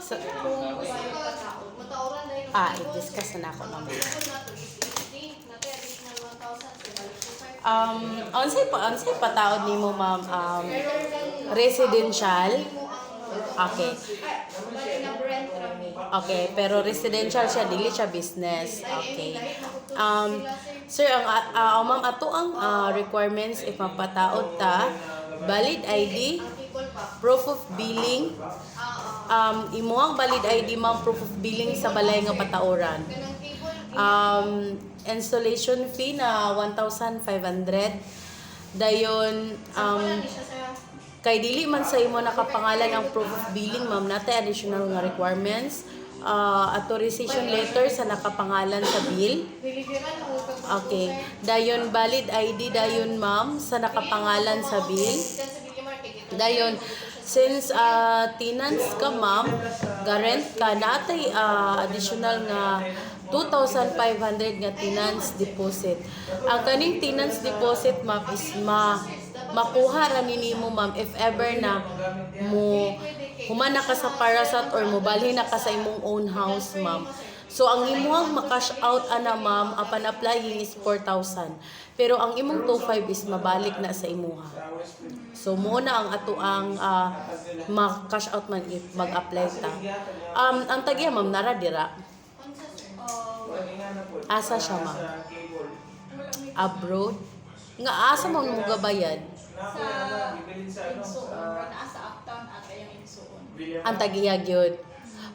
So, i-discuss na ako naman. Unsay pataod nimo ma'am? Residential. Okay. Okay, pero residential siya, dili siya business. Okay. Sir, ma'am, ato ang requirements if mapataod ta, valid ID, proof of billing, imuang valid ID ma'am, proof of billing sa balay nga patauran. Installation fee na 1,500. Dayon, kay dili man sa imo nakapangalan ang proof of billing ma'am, natay additional nga requirements. Authorization letter sa nakapangalan sa bill. Okay. Dayon valid ID dayon ma'am sa nakapangalan sa bill. Dayon since tenants ka ma'am, garant ka natay additional nga 2,500 nga tenants deposit. Ang kaning tenants deposit ma'am is makuha ra nimo ma'am if ever na mo humana ka sa Parasat or mobalhin na ka sa imong own house ma'am. So ang imuhang ma-cash out ana ma'am upon applying is 4,000. Pero ang imong 2,500 is mabalik na sa imuha. So mo na ang ato ang ma-cash out man if mag-apply ta. Ang tagya ma'am nara dira. Asa siya ma'am? Abroad? Nga asa mo mo gabayad? Sa uptown at yung insuon. Ang tagiyag yun.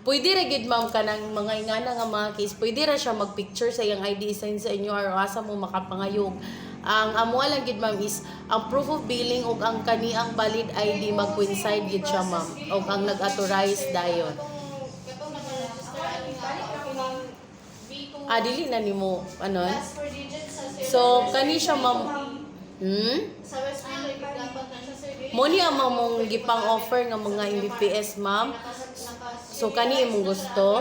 Pwede ra gid ma'am kanang mga ingana nga mga case, pwede ra siya magpicture sa iyang ID sign sa inyo or asa mo makapangayog. Ang amo lang gid ma'am is ang proof of billing ug ang kaniang valid ID mag-coincide gid siya ma'am ug ang nag-authorize dayon. Dili na nimo ano? So kani siya ma'am. Sa Westfield, dapat na siya sir. Moni ang mamong gipang offer nga mga MBPS ma'am. So kani imong gusto?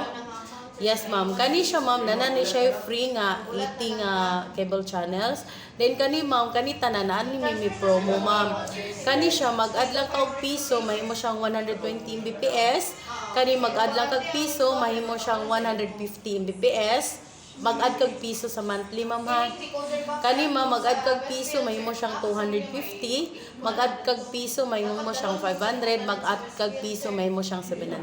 Yes ma'am. Kani siya ma'am nanani siya free nga 80 nga cable channels. Then kani ma'am kani tanan ni Mimi promo ma'am. Kani siya mag-add lang kag piso mahimo siyang 120 Mbps. Kani mag-add lang kag piso mahimo siyang 150 Mbps. Mag-add kag piso sa monthly ma'am ha. Kani ma'am mag-add kag piso mahimo siyang 250, mag-add kag piso mahimo siyang 500, mag-add kag piso mahimo siyang 700.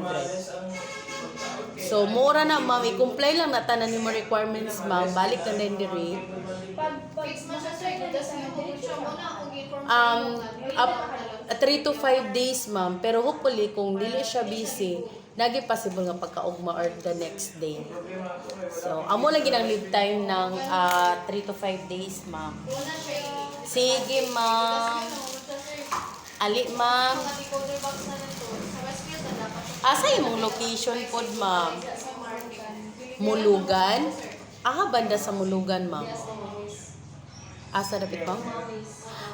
So mura na ma'am, i-comply lang na tanan nimo requirements ma'am, balik na din diri. Up 3 to 5 days ma'am, pero hopefully kung dili siya busy, nagi possible nga pagkaugma or the next day. So, amo lagi ng lead time ng 3 to 5 days, ma'am. Sige, ma'am. Ali, ma'am. Asa imong location pod, ma'am? Mulugan? Banda sa Mulugan, ma'am. Asa dapit, ma'am?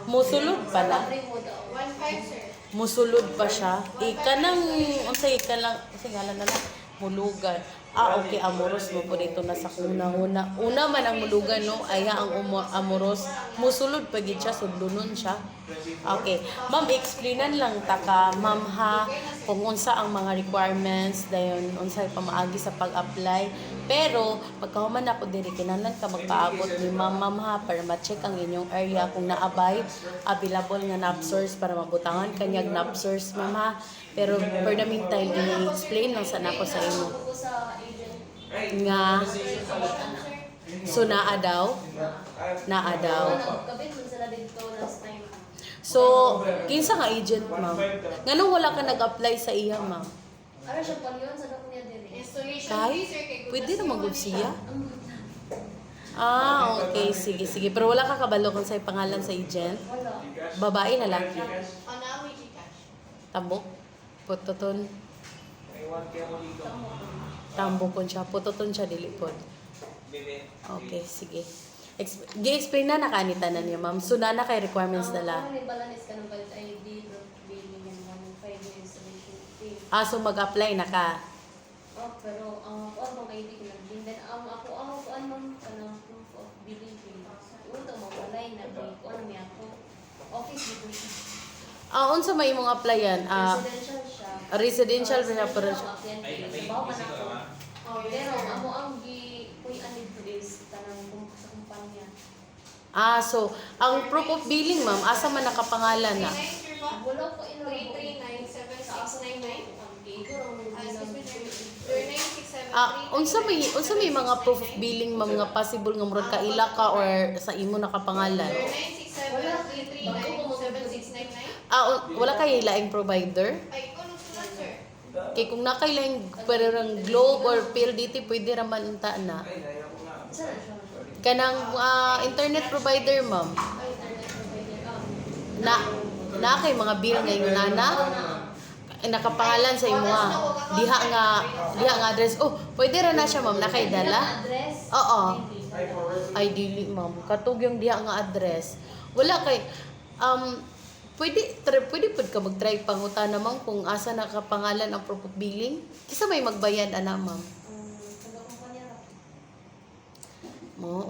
Musulod pala. 1.5 sir. Musulod pa siya. Kanang unsay lang ngalan na lang Mulugan. Okay, Amoros mo po dito na sa una-una. Una man ang Mulugan no, aya ang Amoros. Musulod pa gid siya, sudlunon siya. Okay. Ma'am, explainan lang ta ka, ma'am ha, kung unsa ang mga requirements dayon unsay pamaagi sa pag-apply. Pero pagkahuman ako diri kinahanglan ka magpaabot ni ma'am ha para ma-check ang inyong area kung naabay available nga napsers para mabutangan kanyag napsers ma'am ha. Pero for the meantime, i-explain lang sa nako sa inyo. Nga, so naa daw? Naa daw. So, kinsa nga agent, ma'am? Nganong wala ka nag-apply sa iya, ma'am? Ara siya palyon sa dako niya diri. Installation Kay? fee, sir, kay Pwede naman gud siya? Okay. Sige. Pero wala ka kabalo kung sa'y pangalan sa agent? Wala. Babae, lalaki? Ana, may Gcash. Tambok? Putoton? Tambokon siya. Putoton siya, dilipod. Okay, sige. Gi-explain na nakanita na niya, ma'am. So, na kay requirements nila. May balanis ka ng valid ID, billing and 1.5 years installation fee. So mag-apply na ka. Pero ang ako ID ko lang din. Then ako ma'am kanang proof of billing fee. Unta mo balay na ko ano mi ako. Office dito siya. Unsa may imong applyan? Residential siya. Residential siya pero Trabaho ka na ako. Pero amo ang kuya nito is tanang sa kumpanya. so ang proof of billing ma'am, asa man nakapangalan na? Wala ko ino 3397699. Unsa may mga proof of billing ma'am nga possible nga murag kaila ka or sa imo nakapangalan? Wala kay laing provider? Kay kung nakailang parang Globe or PLDT pwede ra man unta na. Kanang internet provider ma'am. Na kay mga bill ngayon nana. Nakapangalan sa imo diha nga address. Pwede ra na siya ma'am nakay dala. Oo. Ay dili ma'am. Katug yung diha nga address. Wala kay pwede pud ka mag-try pangutana ma'am kung asa nakapangalan ang proof of billing. Kisa may magbayad ana ma'am.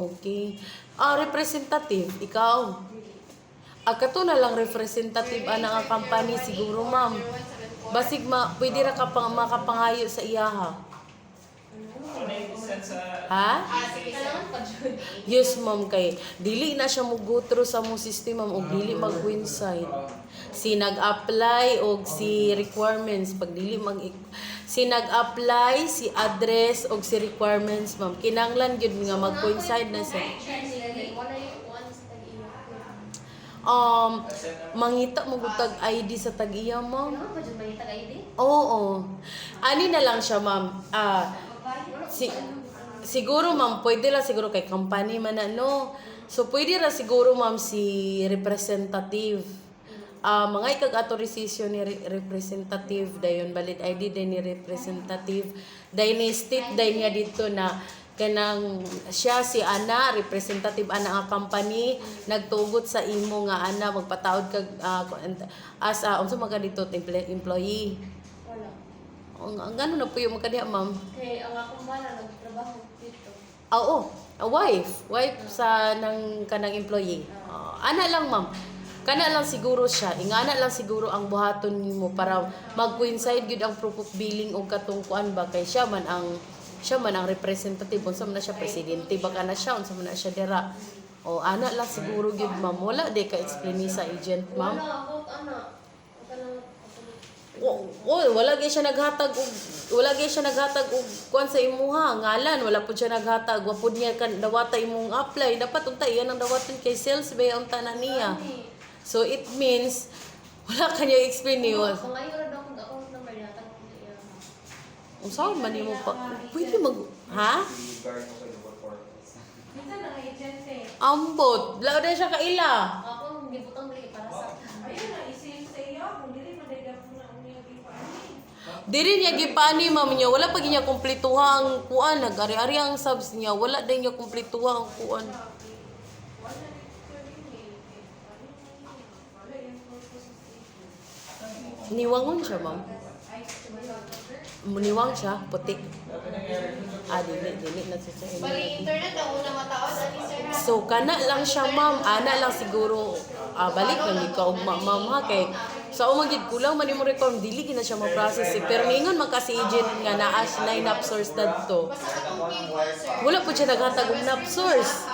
Okay. Representative, ikaw. Kato na lang representative ana nga company siguro ma'am. Basig pwede ra ka makapangayo sa iyaha. Ha? Yes ma'am kay dili na siya mugutro sa mo system ma'am og dili mag-website. Si nag-apply og si requirements pag dili si nag-apply si address og si requirements ma'am kinanglan gyud nga mag-coincide na sa mangita mo gud tag ID sa tag-iya ma'am. Oo. Ani na lang siya ma'am. Siguro ma'am, pwede lang siguro kay company man no. So pwede ra siguro ma'am si representative. Mga ikag authorization ni representative dayon valid ID din ni representative. Dayon ni state dayon niya dito na kanang siya si ana representative ana nga company nagtugot sa imo nga ana magpataod kag as unsa man ka dito employee. Ang gano'n na po yung magkadiha, ma'am? Okay, ang akong bala, nagtrabaho dito. Wife sa kanang employee. Ana lang, ma'am. Kana lang siguro siya. Ingana lang siguro ang buhaton nimo para mag-coincide gyud ang proof of billing og katungkuan ba kay siya man ang representative unsa man na siya presidente baka na siya unsa man na siya dira. Ana lang siguro gyud, ma'am. Wala di ka explain sa agent, ma'am. Wala ako, ana. Wala gyud siya naghatag og kuan sa imuha ngalan, wala pud siya naghatag wa pud niya kan dawata imong apply dapat unta iyan ang dawaton kay sales ba unta na niya. So it means wala kanya explain niyo. Ngayon ra daw kung account number yata ko niya. Unsa man nimo pa pwede ha? Minsan ang agent Ambot, law na siya kaila. Ako gibutang dili para sa Ayun na, isin sa iyo, kung dili madagap na niya gipani. Diri niya gipani ma'am niya, wala pa niya kumpletuhang kuan, nag-ari-ari ang subs niya, wala din niya kumpletuhang kuan. Wala dito din eh. Wala yung purpose. Niwangon siya ma'am. Muniwang siya, puti. Dili na siya. Bali internet ang una mataod ani sir. So kana lang siya ma'am, ana lang siguro balik lang ikaw ma'am ha kay sa umagid kulang man imo record dili gina siya ma-process pero ningon man kasi agent nga naa siya nap source dadto. Wala po siya naghatag og nap source.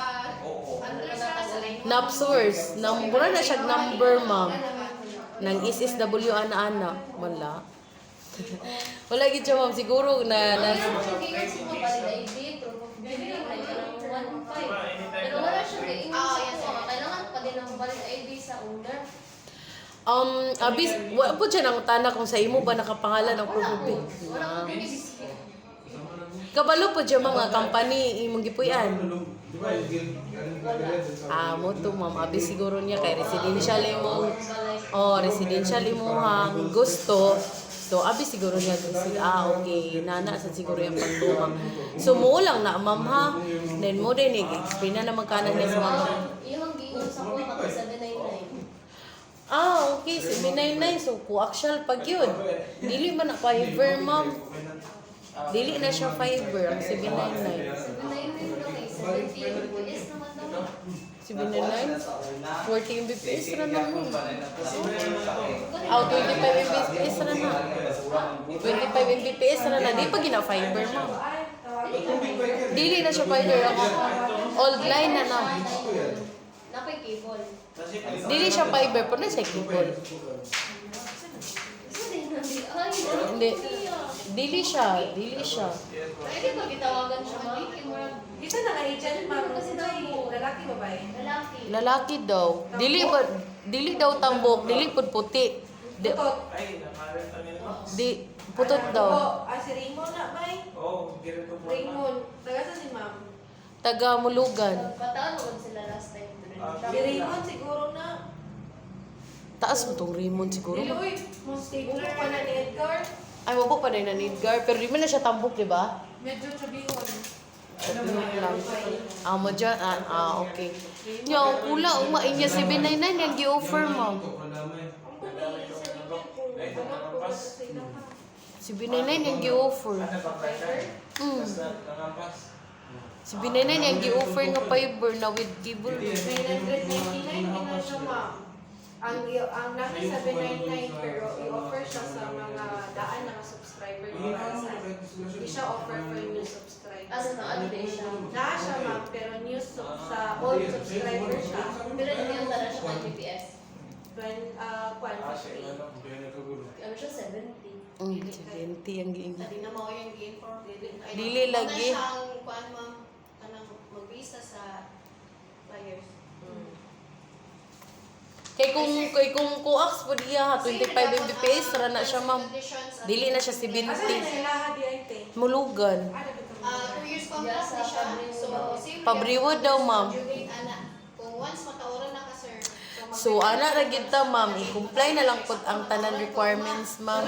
Nap source, number na siya number ma'am. Nang SSW ana wala. Wala gid siya ma'am siguro na Pero wala siya kay kailangan pa din ang valid ID sa owner. abis wala po siya nang tanak kung sa imo ba nakapangalan ang proof of billing. Wala ko bibisik. Kabalo po siya mga company imong gipuy-an. Mo to ma'am, abis siguro niya kay residential imo. Residential imo hang gusto. So, abi siguro niya okay, nana sa siguro yung pagtuma. So, mo lang na, ma'am ha. Then, mo din, explain na naman kanan niya sa mga. Iyong gingon sa kuha ka 799. Okay, 799. So, coaxial pag yun. Dili man na fiber, ma'am. Dili na siya fiber, ang 799. 799 daw kay 70 FPS naman daw. 799? 40 Mbps ra na mo. 25 Mbps ra na. 25 Mbps ra na. Di pa gina fiber, ma'am. Ay, tawagin. Dili na siya fiber. Old line na na. Napay cable. Dili siya fiber, pero na siya cable. Ay, Hindi. Dili siya. pwede ba gitawagan siya, ma'am? Dito na ka-agent, ma'am. Kasi lalaki babae. Lalaki. Lalaki daw. Dili daw tambok, dili pud puti. Putot. Putot daw. Si Raymond na, bay. Oo, ganito po. Raymond. Taga sa si ma'am. Taga Mulugan. Pataan mo sila last time. Si Raymond siguro na. Taas mo tong Raymond siguro. Dili, uy. Stapler pa na ni Edgar. Ay, mabok pa rin na Nidgar. Pero di man na siya tambok, di ba? Medyo chubihon. Mo dyan. Okay. Yo, pula. Umain niya 799 yung gi-offer, ma'am. Ang pati, sa Raymond kung ano po sa ila ka. 799 yung gi-offer. Mm. Nangampas. 799 yung gi-offer nga fiber na with cable. 999 ina siya, ma'am. Ang laki 799 pero i-offer siya sa mga daan na subscriber ni Ransan. Hindi siya offer for new subscribers. Ano din siya? Na siya, ma'am, pero new sa old subscriber siya. Pero hindi yung tara siya ng GPS. Kwan, Ano siya, 70. 70 ang giingin. Tadi na mao yung gi-inform. Dili lagi. Kung siyang kuan ma'am kanang mag-visa sa flyers. Kay kung coax po diya ha, 25 Mbps ra na siya, ma'am. Dili na siya Asa 70. na ilaha di ay te? Mulugan. 2 years contract na siya. So, same Pabriwod daw, ma'am. Kung once makaura na ka sir. So ana ra gyud ta, ma'am, i-comply na lang pud ang tanan requirements, ma'am.